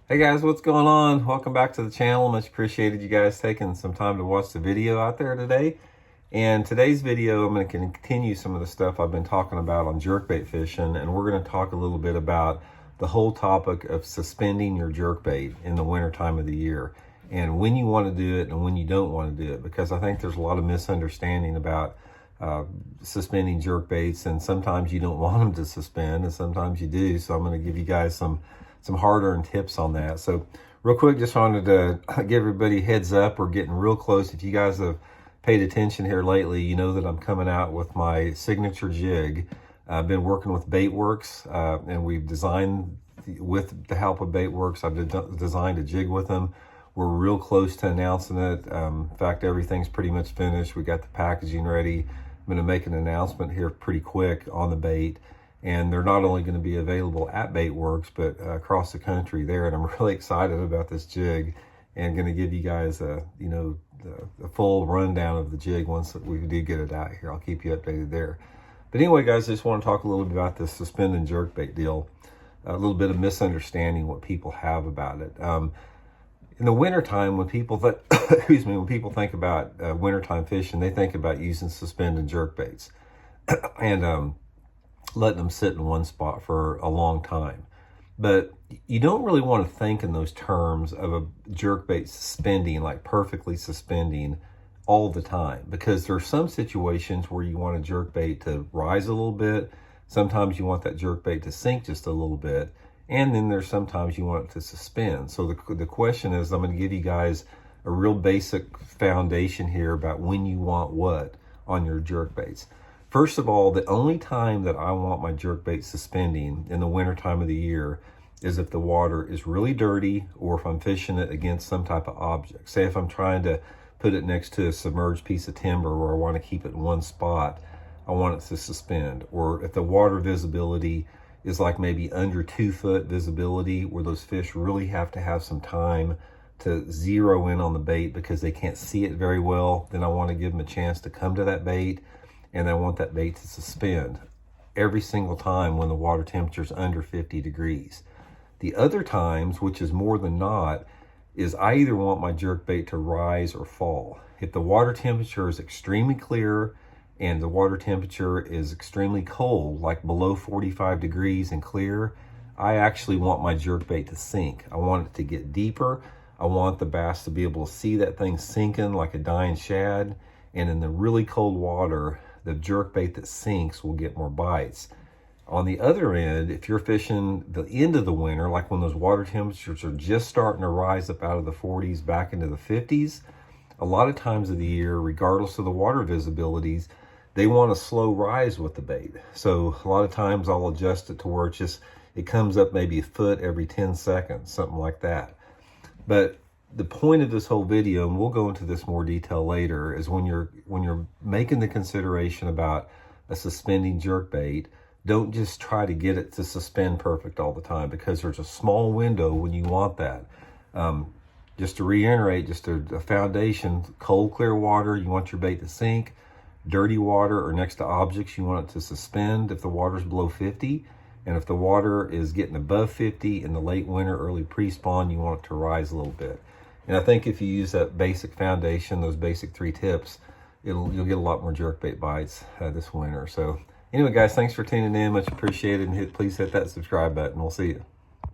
Hey guys, what's going on? Welcome back to the channel. Much appreciated you guys taking some time to watch the video out there today. And today's video, I'm going to continue some of the stuff I've been talking about on jerkbait fishing, and we're going to talk a little bit about the whole topic of suspending your jerkbait in the winter time of the year, and when you want to do it and when you don't want to do it, because I think there's a lot of misunderstanding about suspending jerkbaits, and sometimes you don't want them to suspend and sometimes you do. So I'm going to give you guys some hard-earned tips on that. So real quick, just wanted to give everybody a heads up. We're getting real close. If you guys have paid attention here lately, you know that I'm coming out with my signature jig. I've been working with Baitworks, and we've designed, with the help of Baitworks, I've designed a jig with them. We're real close to announcing it. In fact, everything's pretty much finished. We got the packaging ready. I'm going to make an announcement here pretty quick on the bait. And they're not only going to be available at Baitworks, but across the country there. And I'm really excited about this jig, and going to give you guys the full rundown of the jig once we do get it out here. I'll keep you updated there. But anyway, guys, I just want to talk a little bit about this suspend and jerkbait deal. A little bit of misunderstanding what people have about it. In the wintertime, when people when people think about wintertime fishing, they think about using suspend and jerkbaits and letting them sit in one spot for a long time. But you don't really want to think in those terms of a jerkbait suspending, like perfectly suspending all the time, because there are some situations where you want a jerkbait to rise a little bit. Sometimes you want that jerkbait to sink just a little bit. And then there's sometimes you want it to suspend. So the question is, I'm going to give you guys a real basic foundation here about when you want what on your jerkbaits. First of all, the only time that I want my jerkbait suspending in the winter time of the year is if the water is really dirty, or if I'm fishing it against some type of object. Say if I'm trying to put it next to a submerged piece of timber where I want to keep it in one spot, I want it to suspend. Or if the water visibility is like maybe under 2 foot visibility, where those fish really have to have some time to zero in on the bait because they can't see it very well, then I want to give them a chance to come to that bait, and I want that bait to suspend every single time when the water temperature is under 50 degrees. The other times, which is more than not, is I either want my jerkbait to rise or fall. If the water temperature is extremely clear and the water temperature is extremely cold, like below 45 degrees and clear, I actually want my jerkbait to sink. I want it to get deeper. I want the bass to be able to see that thing sinking like a dying shad. And in the really cold water, the jerkbait that sinks will get more bites. On the other end, if you're fishing the end of the winter, like when those water temperatures are just starting to rise up out of the 40s back into the 50s, a lot of times of the year, regardless of the water visibilities, they want a slow rise with the bait. So a lot of times I'll adjust it to where it comes up maybe a foot every 10 seconds, something like that. But the point of this whole video, and we'll go into this more detail later, is when you're making the consideration about a suspending jerkbait, don't just try to get it to suspend perfect all the time, because there's a small window when you want that. Just to reiterate, just a foundation: cold, clear water, you want your bait to sink. Dirty water or next to objects, you want it to suspend if the water's below 50. And if the water is getting above 50 in the late winter, early pre-spawn, you want it to rise a little bit. And I think if you use that basic foundation, those basic 3 tips, you'll get a lot more jerkbait bites this winter. So anyway, guys, thanks for tuning in. Much appreciated. And please hit that subscribe button. We'll see you.